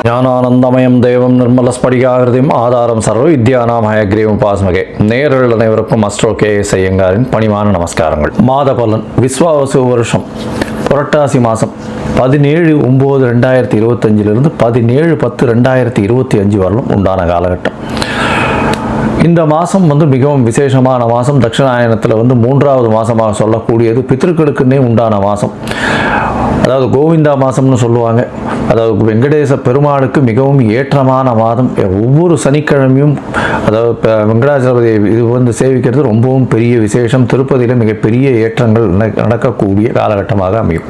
ஞானானந்தமயம் தேவம் நிர்மலஸ்படிகாகிருதியும் ஆதாரம் சர்வ வித்யானாம் ஹயக்ரீவம் பாஸ்மகே. நேயர்கள் அனைவருக்கும் அஸ்ட்ரோ KS ஐயங்காரின் பணிவான நமஸ்காரங்கள். மாத பலன் விஸ்வாவசு வருஷம் புரட்டாசி மாதம் 17/9/2025 17/10/2025 வரலும் உண்டான காலகட்டம். இந்த மாதம் மிகவும் விசேஷமான மாதம். தட்சிணாயனத்தில் மூன்றாவது மாதமாக சொல்லக்கூடியது பித்திருக்களுக்குன்னே உண்டான மாதம். அதாவது கோவிந்தா மாதம்னு சொல்லுவாங்க. அதாவது வெங்கடேச பெருமாளுக்கு மிகவும் ஏற்றமான மாதம். ஒவ்வொரு சனிக்கிழமையும் அதாவது வெங்கடாச்சலபதி இது சேவிக்கிறது ரொம்பவும் பெரிய விசேஷம். திருப்பதியில் மிகப்பெரிய ஏற்றங்கள் நடக்கக்கூடிய காலகட்டமாக அமையும்.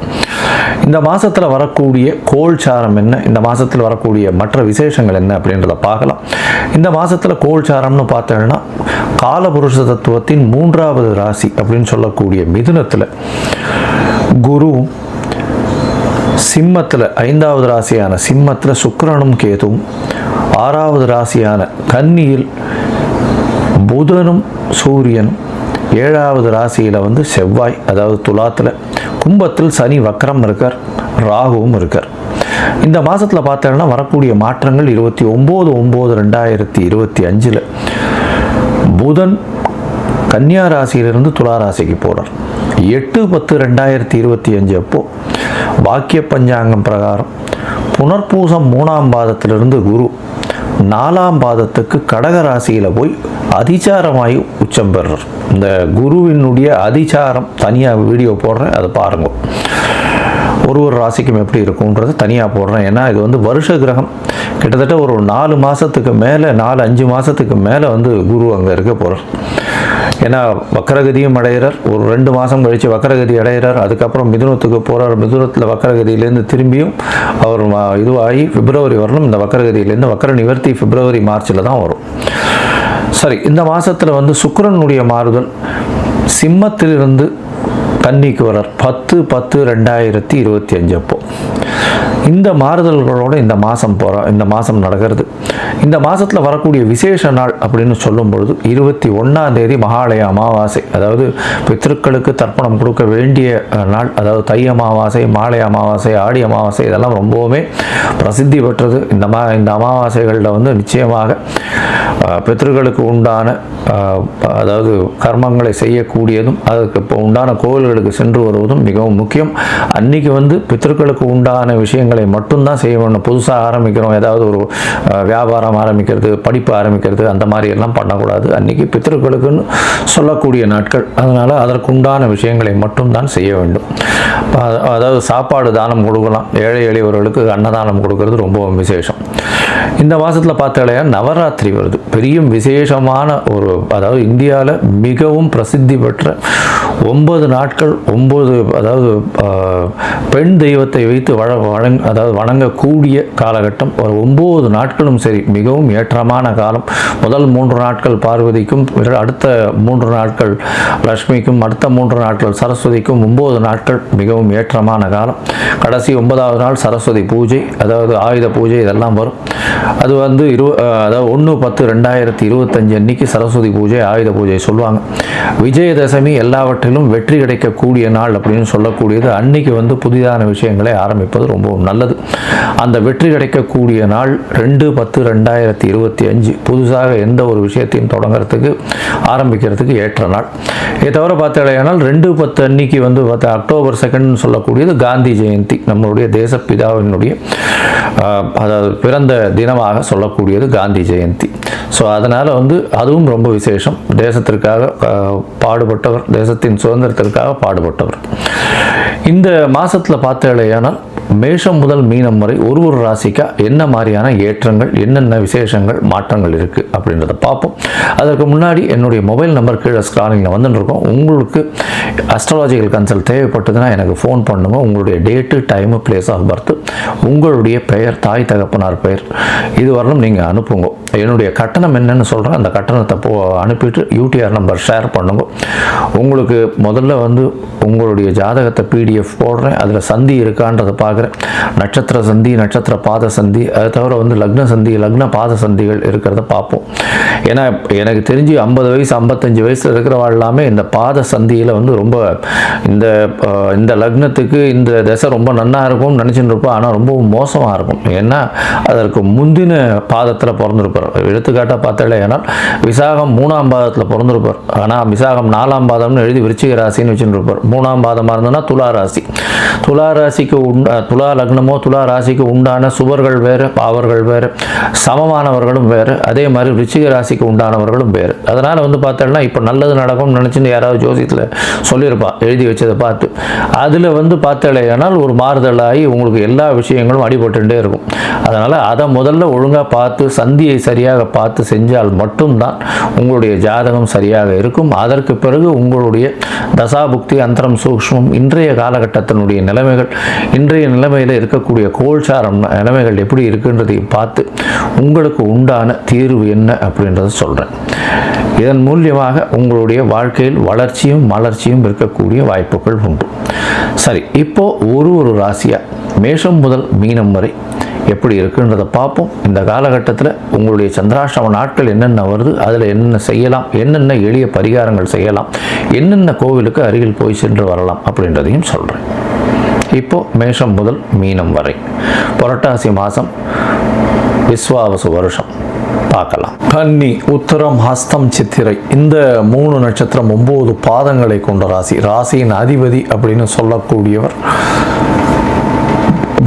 இந்த மாதத்தில் வரக்கூடிய கோல்சாரம் என்ன, இந்த மாதத்தில் வரக்கூடிய மற்ற விசேஷங்கள் என்ன அப்படின்றத பார்க்கலாம். இந்த மாதத்தில் கோல்சாரம்னு பார்த்தோம்னா காலபுருஷ தத்துவத்தின் 3வது ராசி அப்படின்னு சொல்லக்கூடிய மிதுனத்தில் குருவும், சிம்மத்தில் 5வது ராசியான சிம்மத்தில் சுக்கிரனும் கேதுவும், 6வது ராசியான கன்னியில் புதனும் சூரியனும், 7வது ராசியில் செவ்வாய் அதாவது துலாத்தில், கும்பத்தில் சனி வக்ரம் இருக்கார், ராகுவும் இருக்கார். இந்த மாதத்தில் பார்த்தோம்னா வரக்கூடிய மாற்றங்கள் 29/9/2025 புதன் கன்னியா ராசியிலிருந்து துலா ராசிக்கு போகிறார். 8/10/2025 அப்போ வாக்கிய பஞ்சாங்கம் பிரகாரம் புனர்பூசம் 3ஆம் பாதத்திலிருந்து குரு 4ஆம் பாதத்துக்கு கடக ராசியில் போய் அதிசாரமாகி உச்சம் பெறுறார். இந்த குருவினுடைய அதிசாரம் தனியாக வீடியோ போடுறேன், அதை பாருங்க. ஒரு ராசிக்கும் எப்படி இருக்கும்ன்றது தனியாக போடுறேன். ஏன்னா இது வருஷ கிரகம். கிட்டத்தட்ட ஒரு 4 மாதத்துக்கு மேலே 4-5 மாதத்துக்கு மேலே குரு அங்கே இருக்க போகிறார். ஏன்னா வக்கரகதியும் அடைகிறார். ஒரு 2 மாதம் கழித்து வக்கரகதி அடைகிறார். அதுக்கப்புறம் மிதுனத்துக்கு போகிறார். மிதுனத்தில் வக்கரகதியிலேருந்து திரும்பியும் அவர் இதுவாகி பிப்ரவரி வரணும். இந்த வக்கரகதியிலேருந்து வக்கர நிவர்த்தி பிப்ரவரி மார்ச்சில் தான் வரும். சரி, இந்த மாதத்தில் சுக்கிரனுடைய மாறுதல் சிம்மத்திலிருந்து கன்னிக்கு வரார் 10/10/2025 அப்போ. இந்த மாறுதல்களோடு இந்த மாதம் நடக்கிறது. இந்த மாதத்தில் வரக்கூடிய விசேஷ நாள் அப்படின்னு சொல்லும் பொழுது 21ஆம் தேதி மகாலய அமாவாசை, அதாவது பித்திருக்களுக்கு தர்ப்பணம் கொடுக்க வேண்டிய நாள். அதாவது தை அமாவாசை, மாலை அமாவாசை, ஆடி அமாவாசை இதெல்லாம் ரொம்பவுமே பிரசித்தி பெற்றது. இந்த அமாவாசைகளில் நிச்சயமாக பித்திருக்களுக்கு உண்டான அதாவது கர்மங்களை செய்யக்கூடியதும் அதுக்கு இப்போ உண்டான கோவில்களுக்கு சென்று வருவதும் மிகவும் முக்கியம். அன்றைக்கி பித்திருக்களுக்கு உண்டான விஷயங்களை மட்டும்தான் செய்ய வேண்டும். புதுசாக ஆரம்பிக்கிறோம், ஏதாவது ஒரு வியாபாரம் ஆரம்பிக்கிறது, படிப்பு ஆரம்பிக்கிறது, அந்த மாதிரி எல்லாம் பண்ணக்கூடாது. அன்றைக்கி பித்திருக்களுக்குன்னு சொல்லக்கூடிய நாட்கள். அதனால் அதற்குண்டான விஷயங்களை மட்டும்தான் செய்ய வேண்டும். அதாவது சாப்பாடு தானம் கொடுக்கலாம். ஏழை எளியவர்களுக்கு அன்னதானம் கொடுக்கறது ரொம்பவும் விசேஷம். இந்த மாதத்தில் பார்த்தாலே நவராத்திரி வருது. பெரிய விசேஷமான ஒரு, அதாவது இந்தியாவில் மிகவும் பிரசித்தி பெற்ற 9 நாட்கள் 9 அதாவது பெண் தெய்வத்தை வைத்து அதாவது வணங்கக்கூடிய காலகட்டம். ஒரு 9 நாட்களும் சரி மிகவும் ஏற்றமான காலம். முதல் 3 நாட்கள் பார்வதிக்கும், அடுத்த 3 நாட்கள் லக்ஷ்மிக்கும், அடுத்த 3 நாட்கள் சரஸ்வதிக்கும், 9 நாட்கள் மிகவும் ஏற்றமான காலம். கடைசி 9வது நாள் சரஸ்வதி பூஜை, அதாவது ஆயுத பூஜை இதெல்லாம் வரும். அது அதாவது 1/10/2025 அன்னைக்கு சரஸ்வதி பூஜை, ஆயுத பூஜை சொல்லுவாங்க. விஜயதசமி எல்லாவற்றிலும் வெற்றி கிடைக்கக்கூடிய நாள் அப்படின்னு சொல்லக்கூடியது. அன்னைக்கு புதிதான விஷயங்களை ஆரம்பிப்பது ரொம்பவும் நல்லது. அந்த வெற்றி கிடைக்கக்கூடிய நாள் 2/10/2025 புதுசாக எந்த ஒரு விஷயத்தையும் தொடங்கிறதுக்கு ஆரம்பிக்கிறதுக்கு ஏற்ற நாள். இதை தவிர பார்த்தாலேயானால் 2/10 அன்னைக்கு அக்டோபர் 2 சொல்லக்கூடியது காந்தி ஜெயந்தி. நம்மளுடைய தேசப்பிதாவினுடைய அதாவது பிறந்த தினமாக சொல்லக்கூடியது காந்தி ஜெயந்தி. ஸோ அதனால் அதுவும் ரொம்ப விசேஷம். தேசத்திற்காக பாடுபட்டவர், தேசத்தின் சுதந்திரத்திற்காக பாடுபட்டவர். இந்த மாதத்தில் பார்த்தாலேயானால் மேஷம் முதல் மீனம் வரை ஒரு ராசிக்கா என்ன மாதிரியான ஏற்றங்கள், என்னென்ன விசேஷங்கள், மாற்றங்கள் இருக்குது அப்படின்றத பார்ப்போம். அதற்கு முன்னாடி என்னுடைய மொபைல் நம்பர் கீழே ஸ்க்ராலிங்கில் வந்துட்டுருக்கோம். உங்களுக்கு அஸ்ட்ராலஜிக்கல் கன்சல்ட் தேவைப்பட்டதுன்னா எனக்கு ஃபோன் பண்ணுங்க. உங்களுடைய date, time, place of birth, உங்களுடைய பெயர், தாய் தகப்பனார் பெயர் இது வரலும் நீங்கள் அனுப்புங்க. என்னுடைய கட்டணம் என்னன்னு சொல்கிறேன். அந்த கட்டணத்தை அனுப்பிட்டு UTR நம்பர் ஷேர் பண்ணுங்க. உங்களுக்கு முதல்ல உங்களுடைய ஜாதகத்தை PDF போடுறேன். அதில் சந்தி இருக்கான்றதை பார்க்க பார்க்குறேன். நட்சத்திர சந்தி, நட்சத்திர பாத சந்தி, அதை தவிர வந்து லக்ன சந்தி, லக்ன பாத சந்திகள் இருக்கிறத பார்ப்போம். ஏன்னா எனக்கு தெரிஞ்சு 50 வயசு 55 வயசில் இருக்கிறவா எல்லாமே இந்த பாத சந்தியில் வந்து ரொம்ப இந்த லக்னத்துக்கு இந்த தசை ரொம்ப நன்னா இருக்கும்னு நினச்சிட்டு இருப்போம். ஆனால் ரொம்ப மோசமாக இருக்கும். ஏன்னா அதற்கு முந்தின பாதத்தில் பிறந்திருப்பார். எடுத்துக்காட்டாக பார்த்தாலே ஏன்னா விசாகம் 3ஆம் பாதத்தில் பிறந்திருப்பார். ஆனால் விசாகம் 4ஆம் பாதம்னு எழுதி விருச்சிக ராசின்னு வச்சுட்டு இருப்பார். 3ஆம் பாதமாக இருந்ததுன்னா துலா ராசி. துலா ராசிக்கு துலா லக்னமோ துலா ராசிக்கு உண்டான சுவர்கள் வேறு, பாவர்கள் வேறு, சமமானவர்களும் வேறு, அதே மாதிரி விருச்சிக ராசிக்கு உண்டானவர்களும் வேறு. அதனால் வந்து பார்த்தோம்னா இப்போ நல்லது நடக்கும்னு நினச்சிட்டு யாராவது ஜோசியத்தில் சொல்லியிருப்பான் எழுதி வச்சதை பார்த்து. அதில் வந்து பார்த்தாலேயானால் ஒரு மாறுதலாகி உங்களுக்கு எல்லா விஷயங்களும் அடிபட்டுட்டே இருக்கும். அதனால் அதை முதல்ல ஒழுங்காக பார்த்து சந்தியை சரியாக பார்த்து செஞ்சால் மட்டும்தான் உங்களுடைய ஜாதகம் சரியாக இருக்கும். அதற்கு பிறகு உங்களுடைய தசாபுக்தி அந்தரம் சூக்ஷ்மம் இன்றைய காலகட்டத்தினுடைய நிலைமைகள், இன்றைய நிலைமையில் இருக்கக்கூடிய கோல்சாரம் நிலைமைகள் எப்படி இருக்குன்றதை பார்த்து உங்களுக்கு உண்டான தீர்வு என்ன அப்படின்றத சொல்கிறேன். இதன் மூலியமாக உங்களுடைய வாழ்க்கையில் வளர்ச்சியும் மலர்ச்சியும் இருக்கக்கூடிய வாய்ப்புகள் உண்டு. சரி, இப்போ ஒரு ராசியாக மேஷம் முதல் மீனம் வரை எப்படி இருக்குன்றதை பார்ப்போம். இந்த காலகட்டத்தில் உங்களுடைய சந்திராஷ்டம நாட்கள் என்னென்ன வருது, அதில் என்னென்ன செய்யலாம், என்னென்ன எளிய பரிகாரங்கள் செய்யலாம், என்னென்ன கோவிலுக்கு அருகில் போய் சென்று வரலாம் அப்படின்றதையும் சொல்கிறேன். இப்போ மேஷம் முதல் மீனம் வரை புரட்டாசி மாதம் விஸ்வாவசு வருஷம் பார்க்கலாம். கன்னி, உத்தரம், ஹஸ்தம், சித்திரை இந்த 3 நட்சத்திரம் 9 பாதங்களை கொண்ட ராசி. ராசியின் அதிபதி அப்படின்னு சொல்லக்கூடியவர்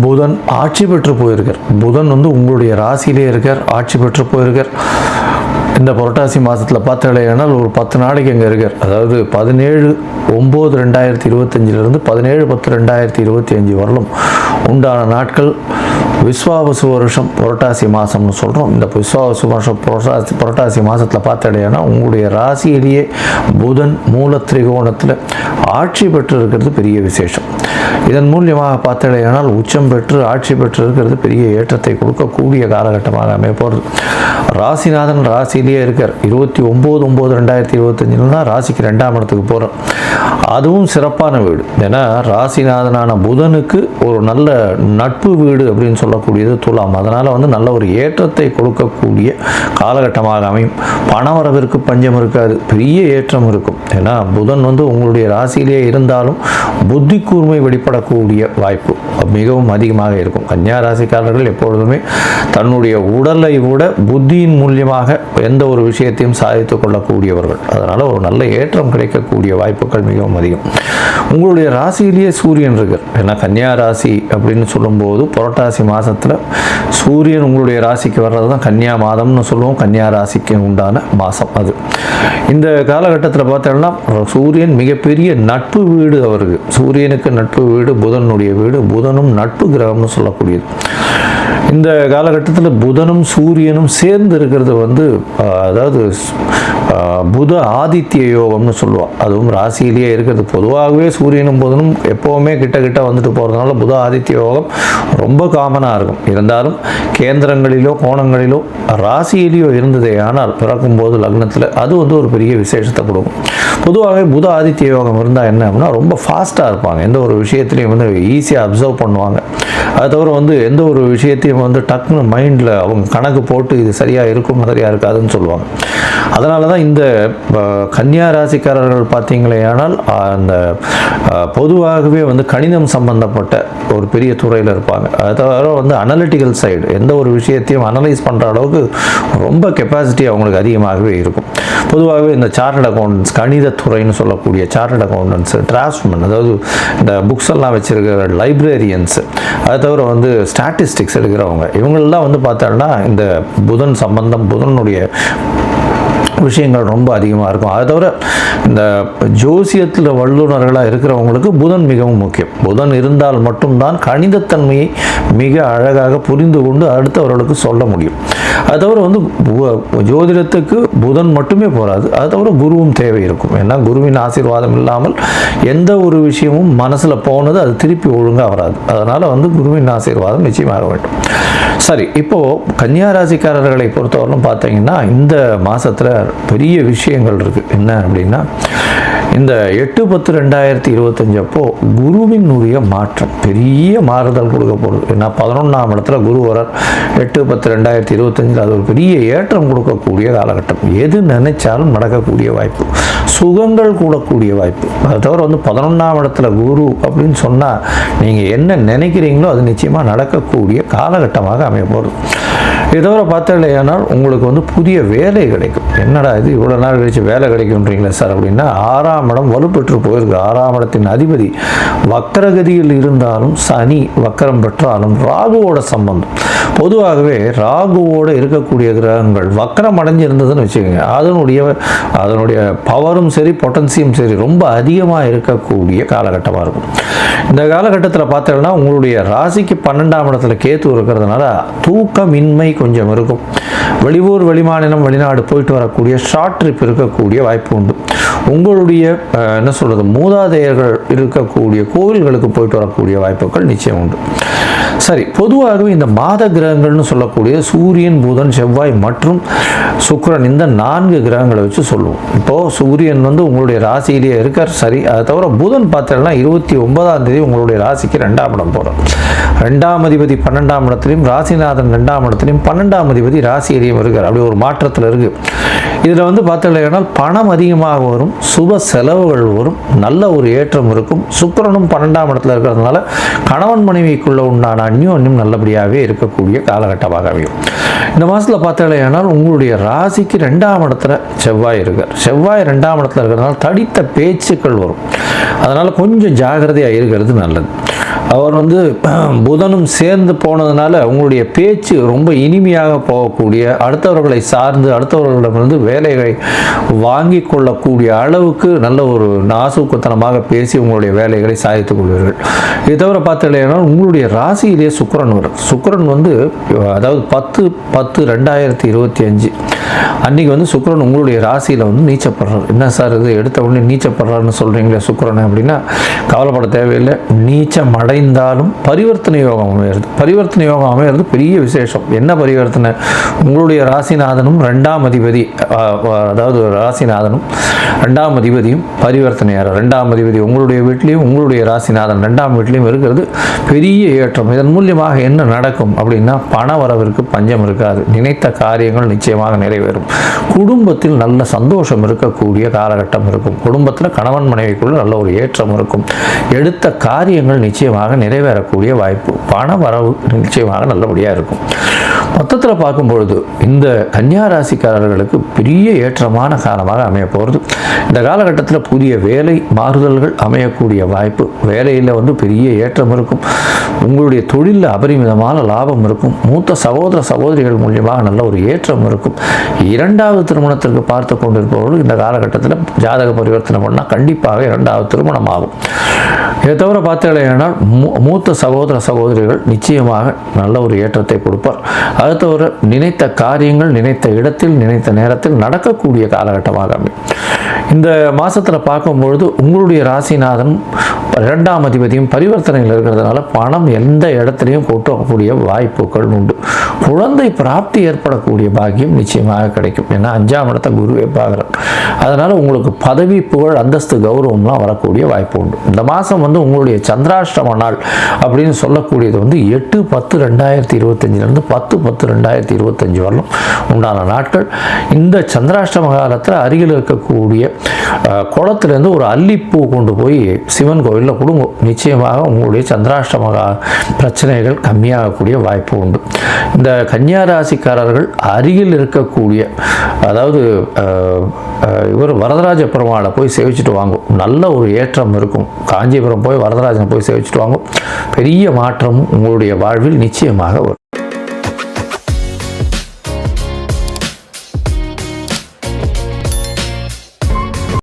புதன் ஆட்சி பெற்று போயிருக்கார். புதன் வந்து உங்களுடைய ராசியிலே இருக்கார், ஆட்சி பெற்று போயிருக்கார். இந்த புரட்டாசி மாதத்தில் பார்த்தாலேனால் ஒரு 10 நாளைக்கு அங்கே இருக்கார். அதாவது 17/9/2025 17/10/2025 வரலும் உண்டான நாட்கள் விஸ்வாவசு வருஷம் புரட்டாசி மாதம்னு சொல்கிறோம். இந்த விஸ்வாவசு வருஷம் புரட்டாசி மாதத்தில் பார்த்தாலேனா உங்களுடைய ராசியிலேயே புதன் மூல திரிகோணத்தில் ஆட்சி பெற்று இருக்கிறது பெரிய விசேஷம். இதன் மூலியமாக பார்த்தாலேனால் உச்சம் பெற்று ஆட்சி பெற்று இருக்கிறது பெரிய ஏற்றத்தை கொடுக்கக்கூடிய காலகட்டமாக அமைப்போகிறது. ராசிநாதன் ராசியிலேயே இருக்கார். 29/9/2025 தான் ராசிக்கு 2ஆம் இடத்துக்கு போகிறார். அதுவும் சிறப்பான வீடு. ஏன்னா ராசிநாதனான புதனுக்கு ஒரு நல்ல நட்பு வீடு அப்படின்னு சொல்லக்கூடியது துலாம். அதனால் வந்து நல்ல ஒரு ஏற்றத்தை கொடுக்கக்கூடிய காலகட்டமாக அமையும். பணவரவிற்கு பஞ்சம் இருக்காது, பெரிய ஏற்றம் இருக்கும். ஏன்னா புதன் வந்து உங்களுடைய ராசியிலேயே இருந்தாலும் புத்தி கூர்மை வெளிப்படக்கூடிய வாய்ப்பு மிகவும் அதிகமாக இருக்கும். கன்னியா ராசிக்காரர்கள் எப்பொழுதுமே தன்னுடைய உடலை விட புத்தியின் மூலியமாக எந்த ஒரு விஷயத்தையும் சாதித்து கொள்ளக்கூடியவர்கள். அதனால் ஒரு நல்ல ஏற்றம் கிடைக்கக்கூடிய வாய்ப்புகள் மிகவும் அதிகம். உங்களுடைய ராசியிலேயே சூரியன் இருக்கார். ஏன்னா கன்னியா ராசி அப்படின்னு சொல்லும்போது புரட்டாசி மாதத்தில் சூரியன் உங்களுடைய ராசிக்கு வர்றது தான் கன்னியா மாதம்னு சொல்லுவோம். கன்னியா ராசிக்கு உண்டான மாதம் அது. இந்த காலகட்டத்தில் பார்த்தோம்னா சூரியன் மிகப்பெரிய நட்பு வீடு அவருக்கு. சூரியனுக்கு நட்பு வீடு புதனுடைய வீடு. புதனும் நட்பு கிரகம்னு சொல்லக்கூடியது. இந்த காலகட்டத்தில் புதனும் சூரியனும் சேர்ந்து இருக்கிறது வந்து அதாவது புத ஆதித்ய யோகம்னு சொல்லுவாள். அதுவும் ராசியிலேயே இருக்கிறது. பொதுவாகவே சூரியனும் புதனும் எப்போவுமே கிட்ட வந்துட்டு போகிறதுனால புத ஆதித்ய யோகம் ரொம்ப காமனாக இருக்கும். இருந்தாலும் கேந்திரங்களிலோ கோணங்களிலோ ராசியிலேயோ இருந்ததே ஆனால் பிறக்கும்போது லக்னத்தில் அது வந்து ஒரு பெரிய விசேஷத்தை கொடுக்கும். பொதுவாகவே புத ஆதித்ய யோகம் இருந்தால் என்ன அப்படின்னா ரொம்ப ஃபாஸ்ட்டாக இருப்பாங்க. எந்த ஒரு விஷயத்துலையும் வந்து ஈஸியாக அப்சர்வ் பண்ணுவாங்க. அது தவிர வந்து எந்த ஒரு விஷயத்தையும் வந்து டக்குன்னு மைண்டில் அவங்க கணக்கு போட்டு இது சரியாக இருக்கும் சரியாக இருக்காதுன்னு சொல்லுவாங்க. அதனால தான் இந்த கன்னியா ராசிக்காரர்கள் பார்த்தீங்களே ஆனால் அந்த பொதுவாகவே வந்து கணிதம் சம்பந்தப்பட்ட ஒரு பெரிய துறையில் இருப்பாங்க. அது தவிர வந்து அனலிட்டிக்கல் சைடு எந்த ஒரு விஷயத்தையும் அனலைஸ் பண்ணுற அளவுக்கு ரொம்ப கெப்பாசிட்டி அவங்களுக்கு அதிகமாகவே இருக்கும். பொதுவாகவே இந்த சார்ட்டர்ட் அக்கௌண்டன்ஸ், கணிதத்துறைன்னு சொல்லக்கூடிய சார்ட்டர்ட் அக்கௌண்டன்ஸ், டிராஃப்ட்மேன், அதாவது இந்த புக்ஸ் எல்லாம் வச்சுருக்கிற லைப்ரரியன்ஸ், அது தவிர வந்து ஸ்டாட்டிஸ்டிக்ஸ் எடுக்கிறவங்க, இவங்களெல்லாம் வந்து பார்த்தோம்னா இந்த புதன் சம்பந்தம், புதனுடைய விஷயங்கள் ரொம்ப அதிகமாக இருக்கும். அதை தவிர இந்த ஜோசியத்தில் வல்லுநர்களாக இருக்கிறவங்களுக்கு புதன் மிகவும் முக்கியம். புதன் இருந்தால் மட்டும்தான் கணிதத்தன்மையை மிக அழகாக புரிந்து கொண்டு அடுத்தவர்களுக்கு சொல்ல முடியும். அது தவிர வந்து ஜோதிடத்துக்கு புதன் மட்டுமே போகாது, அது தவிர குருவும் தேவை இருக்கும். ஏன்னா குருவின் ஆசீர்வாதம் இல்லாமல் எந்த ஒரு விஷயமும் மனசில் போனது அது திருப்பி ஒழுங்காக வராது. அதனால் வந்து குருவின் ஆசீர்வாதம் நிச்சயமாக வேண்டும். சரி, இப்போது கன்னியா ராசிக்காரர்களை பொறுத்தவரைக்கும் பார்த்தீங்கன்னா இந்த மாதத்தில் பெரிய விஷயங்கள் இருக்குது. என்ன அப்படின்னா, இந்த 8/10/2025 அப்போ குருவினுடைய மாற்றம் பெரிய மாறுதல் கொடுக்க போகுது. ஏன்னா 11ஆம் இடத்துல குரு வரார். 8/10/2025 அது ஒரு பெரிய ஏற்றம் கொடுக்கக்கூடிய காலகட்டம். எது நினைச்சாலும் நடக்கக்கூடிய வாய்ப்பு, சுகங்கள் கூடக்கூடிய வாய்ப்பு. அதை தவிர 11ஆம் இடத்துல குரு அப்படின்னு சொன்னால் நீங்கள் என்ன நினைக்கிறீங்களோ அது நிச்சயமாக நடக்கக்கூடிய காலகட்டமாக அமைய போகிறது. இதை தவிர பார்த்தீங்களேனால் உங்களுக்கு புதிய வேலை கிடைக்கும். என்னடா இது இவ்வளோ நாள் கழிச்சு வேலை கிடைக்கும்ன்றீங்களா சார் அப்படின்னா, 6ஆம் இடம் வலுப்பெற்று போயிருக்கு. 6ஆம் இடத்தின் அதிபதி வக்கரகதியில் இருந்தாலும், சனி வக்கரம் பெற்றாலும், ராகுவோட சம்பந்தம். பொதுவாகவே ராகுவோடு இருக்கக்கூடிய கிரகங்கள் வக்கரம் அடைஞ்சிருந்ததுன்னு வச்சுக்கோங்க, அதனுடைய பவரும் சரி பொட்டன்சியும் சரி ரொம்ப அதிகமாக இருக்கக்கூடிய காலகட்டமாக இருக்கும். இந்த காலகட்டத்தில் பார்த்தீங்கன்னா உங்களுடைய ராசிக்கு 12ஆம் இடத்துல கேத்து இருக்கிறதுனால தூக்கமின்மை கொஞ்சம் இருக்கும். வெளியூர் வெளிமாநிலம் வெளிநாடு போயிட்டு வரக்கூடிய ஷார்ட் ட்ரிப் இருக்கக்கூடிய வாய்ப்பு உண்டு. உங்களுடைய மூதாதையர்கள் இருக்கக்கூடிய கோவில்களுக்கு போயிட்டு வரக்கூடிய வாய்ப்புகள் நிச்சயம் உண்டு. சரி, பொதுவாகவே இந்த மாத கிரகங்கள்னு சொல்லக்கூடிய சூரியன், புதன், செவ்வாய் மற்றும் சுக்கிரன், இந்த 4 கிரகங்களை வச்சு சொல்லுவோம். இப்போது சூரியன் உங்களுடைய ராசியிலேயே இருக்கார். சரி, அதை தவிர புதன் பார்த்தீங்கன்னா 29ஆம் தேதி உங்களுடைய ராசிக்கு 2ஆம் இடம் போகிறார். 2ஆம் அதிபதி 12ஆம் இடத்துலையும், ராசிநாதன் 2ஆம் இடத்துலையும், 12ஆம் அதிபதி ராசியிலையும் இருக்கார். அப்படி ஒரு மாற்றத்தில் இருக்குது. இதில் பார்த்தீங்கன்னா பணம் அதிகமாக வரும், சுப செலவுகள் வரும், நல்ல ஒரு ஏற்றம் இருக்கும். சுக்கிரனும் 12ஆம் இடத்துல இருக்கிறதுனால கணவன் மனைவிக்குள்ள உண்டான அந்யோன்யம் நல்லபடியாகவே இருக்கக்கூடிய காலகட்டமாக அமையும். இந்த மாதத்தில் பார்த்தீங்கன்னா உங்களுடைய ராசிக்கு 2ஆம் இடத்துல செவ்வாய் இருக்கார். செவ்வாய் 2ஆம் இடத்துல இருக்கிறதுனால தடித்த பேச்சுக்கள் வரும். அதனால் கொஞ்சம் ஜாகிரதையாக இருக்கிறது நல்லது. அவர் புதனும் சேர்ந்து போனதுனால உங்களுடைய பேச்சு ரொம்ப இனிமையாக போகக்கூடிய, அடுத்தவர்களை சார்ந்து அடுத்தவர்களிடமிருந்து வேலைகளை வாங்கி கொள்ளக்கூடிய அளவுக்கு நல்ல ஒரு நாசூக்கத்தனமாக பேசி உங்களுடைய வேலைகளை சாதித்துக் கொள்வீர்கள். இதை தவிர பார்த்தீங்கன்னா உங்களுடைய ராசியிலேயே சுக்கிரன் வரும். சுக்கிரன் அதாவது 10/10/2025 அன்றைக்கி சுக்கிரன் உங்களுடைய ராசியில் நீச்சப்படுறார். என்ன சார் இது எடுத்த உடனே நீச்சப்படுறாருன்னு சொல்கிறீங்களே சுக்கிரன் அப்படின்னா, கவலைப்பட தேவையில்லை. நீச்சம் அடைந்தாலும் பரிவர்த்தனை யோகம் அமையிறது. பரிவர்த்தனை யோகம் அமையிறது பெரிய விசேஷம். என்ன பரிவர்த்தனை? உங்களுடைய ராசிநாதனும் 2ஆம் அதிபதி, அதாவது ராசிநாதனும் 2ஆம் அதிபதியும் பரிவர்த்தனையார். 2ஆம் அதிபதி உங்களுடைய வீட்லேயும் உங்களுடைய ராசிநாதன் 2ஆம் வீட்லேயும் இருக்கிறது பெரிய ஏற்றம். இதன் மூலியமாக என்ன நடக்கும் அப்படின்னா, பண வரவிற்கு பஞ்சம் இருக்காது. நினைத்த காரியங்கள் நிச்சயமாக நிறைவேறும். குடும்பத்தில் நல்ல சந்தோஷம் இருக்கக்கூடிய காலகட்டம் இருக்கும். குடும்பத்தில் கணவன் மனைவிக்குள்ள நல்ல ஒரு ஏற்றம் இருக்கும். எடுத்த காரியங்கள் நிச்சயமாக நிறைவேறக்கூடிய வாய்ப்பு, பண வரவு நிச்சயமாக நல்லபடியாக இருக்கும். மொத்தத்தில் பார்க்கும்பொழுது இந்த கன்னியா ராசிக்காரர்களுக்கு பெரிய ஏற்றமான காலமாக அமைய போகிறது. இந்த காலகட்டத்தில் புதிய வேலை மாறுதல்கள் அமையக்கூடிய வாய்ப்பு, வேலையில் பெரிய ஏற்றம் இருக்கும். உங்களுடைய தொழிலில் அபரிமிதமான லாபம் இருக்கும். மூத்த சகோதர சகோதரிகள் மூலியமாக நல்ல ஒரு ஏற்றம் இருக்கும். 2வது திருமணத்திற்கு பார்த்து கொண்டிருப்பவர்கள் இந்த காலகட்டத்தில் ஜாதக பரிவர்த்தனை பண்ணால் கண்டிப்பாக 2வது திருமணம் ஆகும். இதை தவிர பார்த்தீங்கன்னா மூத்த சகோதர சகோதரிகள் நிச்சயமாக நல்ல ஒரு ஏற்றத்தை கொடுப்பார். அது தவிர நினைத்த காரியங்கள் நினைத்த இடத்தில் நினைத்த நேரத்தில் நடக்கக்கூடிய காலகட்டமாக அமையும். இந்த மாதத்தில் பார்க்கும்பொழுது உங்களுடைய ராசிநாதன் 2ஆம் அதிபதியும் பரிவர்த்தனையில் இருக்கிறதுனால பணம் எந்த இடத்துலையும் கொட்டக்கூடிய வாய்ப்புகள் உண்டு. குழந்தை பிராப்தி ஏற்படக்கூடிய பாக்கியம் நிச்சயமாக கிடைக்கும். ஏன்னா 5ஆம் இடத்தை குருவே பார்க்குறார். அதனால் உங்களுக்கு பதவி, புகழ், அந்தஸ்து, கௌரவம்லாம் வரக்கூடிய வாய்ப்பு உண்டு. இந்த மாதம் உங்களுடைய சந்திராஷ்டம நாள் அப்படின்னு சொல்லக்கூடியது 8/10/2025 10/10/2025 வரலும் உண்டான நாட்கள். இந்த சந்திராஷ்டம காலத்தில் அருகில் இருக்கக்கூடிய குளத்திலேருந்து ஒரு அல்லிப்பூ கொண்டு போய் சிவன் கோவிலில் கொடுங்க. நிச்சயமாக உங்களுடைய சந்திராஷ்டம பிரச்சனைகள் கம்மியாகக்கூடிய வாய்ப்பு உண்டு. இந்த கன்னியா ராசிக்காரர்கள் அருகில் இருக்கக்கூடிய, அதாவது இவர் வரதராஜ பெருமாளை போய் சேவிச்சுட்டு வாங்கும். நல்ல ஒரு ஏற்றம் இருக்கும். காஞ்சிபுரம் போய் வரதராஜனை போய் சேவிச்சுட்டு வாங்கும். பெரிய மாற்றமும் உங்களுடைய வாழ்வில் நிச்சயமாக வரும்.